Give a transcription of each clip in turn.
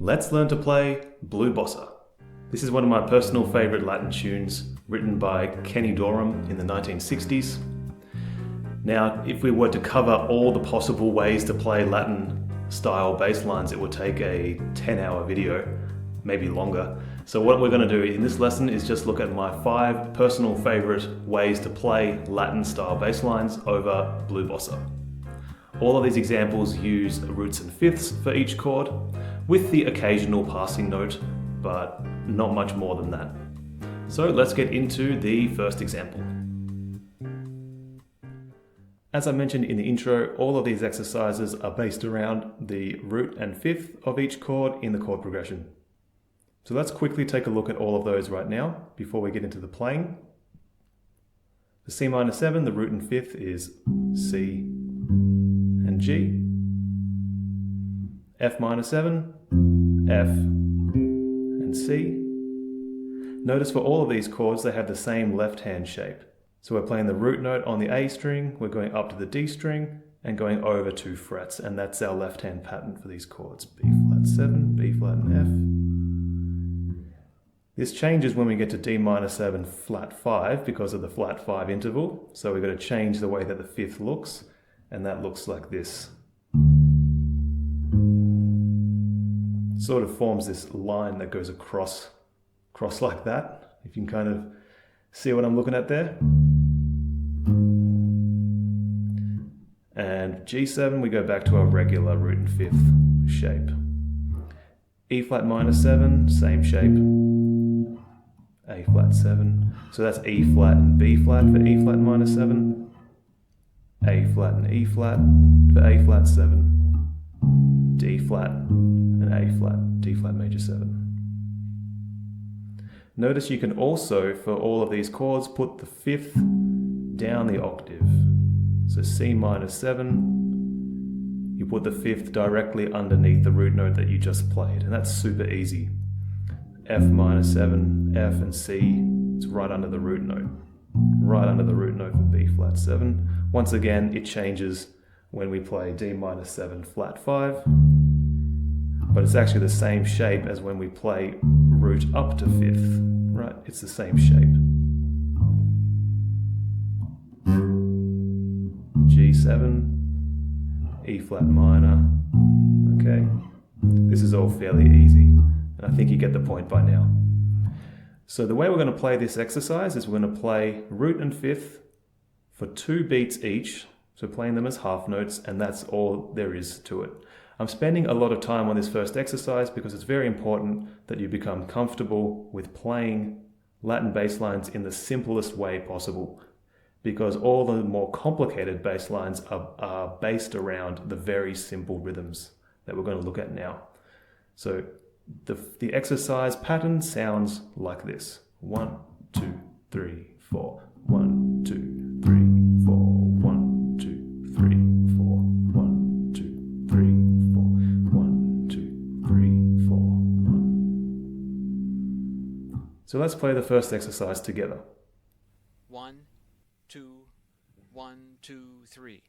Let's learn to play Blue Bossa. This is one of my personal favourite Latin tunes, written by Kenny Dorham in the 1960s. Now, if we were to cover all the possible ways to play Latin-style bass lines, it would take a 10-hour video, maybe longer. So what we're going to do in this lesson is just look at my 5 personal favourite ways to play Latin-style bass lines over Blue Bossa. All of these examples use roots and fifths for each chord, with the occasional passing note, but not much more than that. So let's get into the first example. As I mentioned in the intro, all of these exercises are based around the root and fifth of each chord in the chord progression. So let's quickly take a look at all of those right now before we get into the playing. For C minor 7, the root and fifth is C and G. F minor 7, F and C. Notice for all of these chords they have the same left hand shape. So we're playing the root note on the A string, we're going up to the D string and going over 2 frets, and that's our left hand pattern for these chords. B flat 7, B flat and F. This changes when we get to D minor 7 flat 5 because of the flat 5 interval. So we've got to change the way that the fifth looks, and that looks like this. Sort of forms this line that goes across like that, if you can kind of see what I'm looking at there. And G7, we go back to our regular root and fifth shape. E flat minor 7, same shape. A flat 7, so that's E flat and B flat for E flat minor 7. A flat and E flat for A flat 7. D flat and A flat, D flat major 7. Notice you can also, for all of these chords, put the fifth down the octave. So C minor 7, you put the fifth directly underneath the root note that you just played, and that's super easy. F minor 7, F and C, it's right under the root note. Right under the root note for B flat 7. Once again, it changes when we play D minor 7 flat 5, but it's actually the same shape as when we play root up to fifth, right? It's the same shape. G7, E flat minor, okay? This is all fairly easy, and I think you get the point by now. So the way we're going to play this exercise is we're going to play root and fifth for 2 beats each, so playing them as half notes, and that's all there is to it. I'm spending a lot of time on this first exercise because it's very important that you become comfortable with playing Latin bass lines in the simplest way possible, because all the more complicated bass lines are based around the very simple rhythms that we're going to look at now. So the exercise pattern sounds like this. 1, 2, 3, 4. 1, 2, 3, 4. 1, 2, 3, 4. 1, 2, 3, 4. 1, 2, 3, 4. 1. So let's play the first exercise together. 1, 2, 1, 2, 3.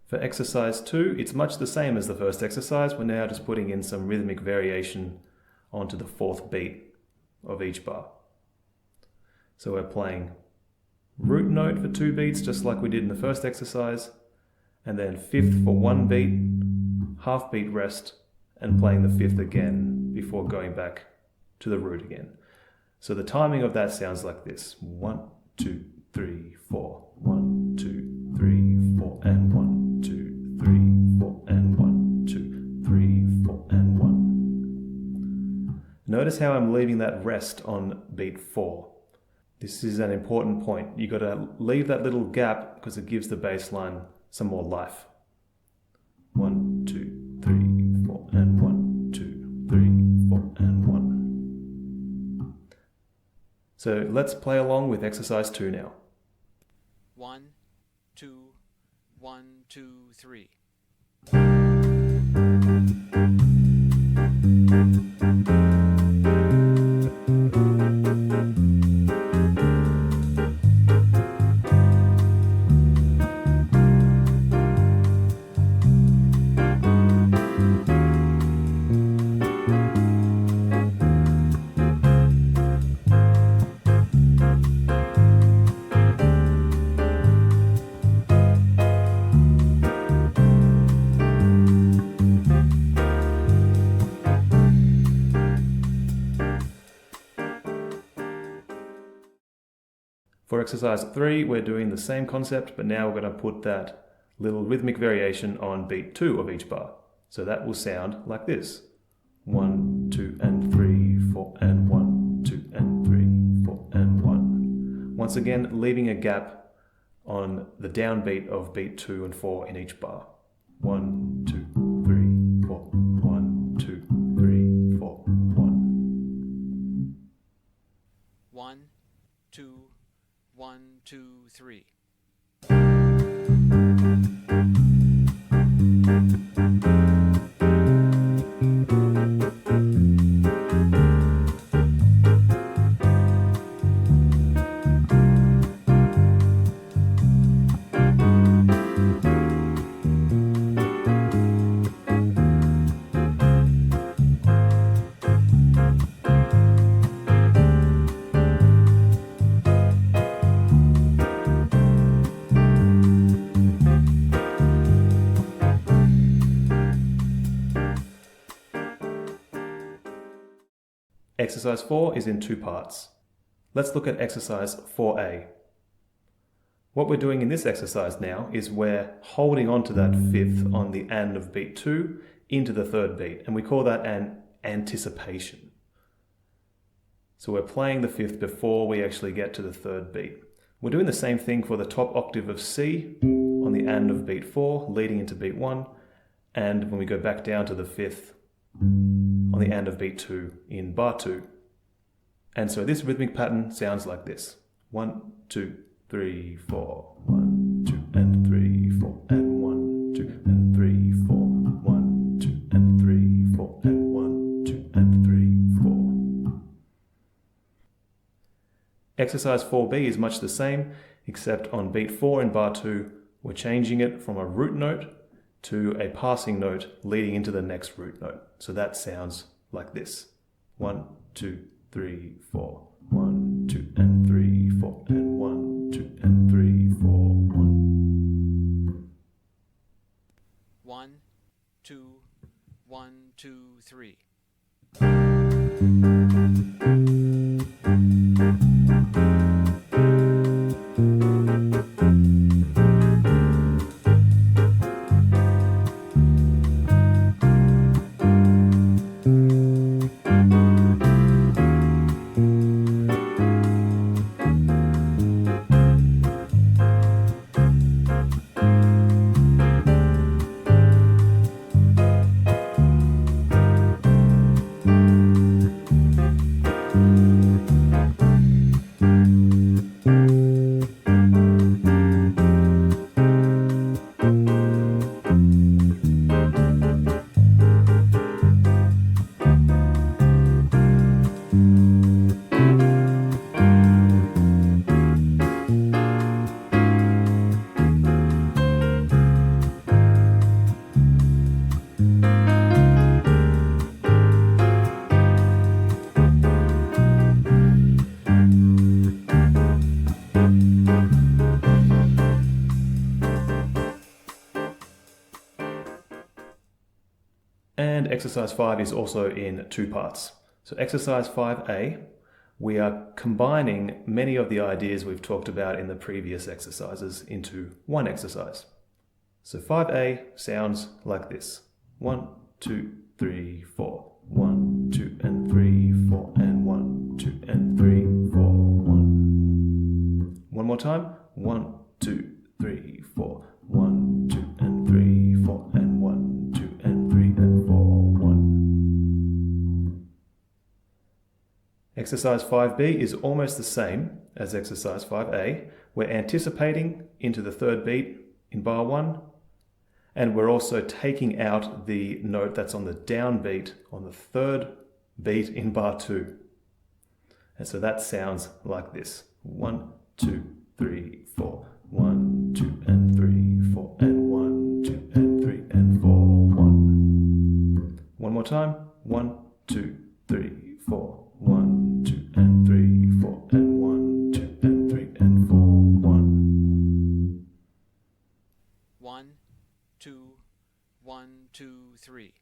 For exercise 2, it's much the same as the first exercise. We're now just putting in some rhythmic variation onto the 4th beat of each bar. So we're playing root note for 2 beats, just like we did in the first exercise, and then fifth for 1 beat, half beat rest, and playing the fifth again before going back to the root again. So the timing of that sounds like this. 1, 2, 3, 4. 1, 2, 3, 4, and 1, 2, 3, 4, and 1, 2, 3, 4, and 1. Notice how I'm leaving that rest on beat 4. This is an important point. You've got to leave that little gap because it gives the bass line some more life. 1, 2, 3, 4, and 1, 2, 3, 4, and 1. So let's play along with exercise 2 now. 1, 2, 1, 2, 3. For exercise 3, we're doing the same concept, but now we're going to put that little rhythmic variation on beat 2 of each bar. So that will sound like this. 1, 2, and 3, 4, and 1, 2, and 3, 4, and 1. Once again, leaving a gap on the downbeat of beat 2 and 4 in each bar. 1, 2, 3, 4, 1, 2, 3, 4, 1. 1, 2, 1, 2, 3. Exercise 4 is in 2 parts. Let's look at exercise 4A. What we're doing in this exercise now is we're holding on to that fifth on the and of beat 2 into the third beat, and we call that an anticipation. So we're playing the fifth before we actually get to the third beat. We're doing the same thing for the top octave of C on the and of beat 4 leading into beat 1, and when we go back down to the fifth on the and of beat 2 in bar 2. And so this rhythmic pattern sounds like this. 1, 2, 3, 4, 1, 2, and 3, 4, and 1, 2, and 3, 4, 1, 2, and 3, 4, and 1, 2, and 3, 4. Exercise 4B is much the same, except on beat 4 in bar 2, we're changing it from a root note to a passing note leading into the next root note. So that sounds like this. 1, 2, 3, 4, 1, 2, and 3, 4, and 1, 2, and 3, 4, 1. 1, 2, 1, 2, 3. And exercise 5 is also in 2 parts. So exercise 5A, we are combining many of the ideas we've talked about in the previous exercises into one exercise. So 5A sounds like this. 1, 2, 3, 4. 1, 2, and 3, 4, and 1, 2, and 3, 4, 1. One more time. 1, 2, 3, 4. 1, 2, and 3, 4, and 1, 2, and 3, and 4, 1. Exercise 5B is almost the same as exercise 5A. We're anticipating into the third beat in bar 1, and we're also taking out the note that's on the downbeat on the third beat in bar 2. And so that sounds like this. 1, 2, 3, 4. 1, 2, and 3, 4, and 1, 2, and 3, and 4, 1. One more time. 1, 2, 3, 4. 1, 2, and 3, 4, and 1, 2, and 3, and 4, 1. 1, 2, 1, 2, 3.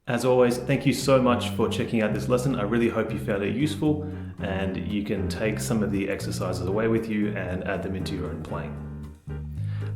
As always, thank you so much for checking out this lesson. I really hope you found it useful and you can take some of the exercises away with you and add them into your own playing.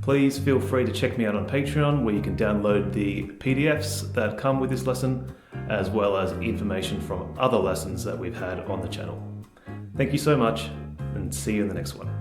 Please feel free to check me out on Patreon, where you can download the PDFs that come with this lesson, as well as information from other lessons that we've had on the channel. Thank you so much, and see you in the next one.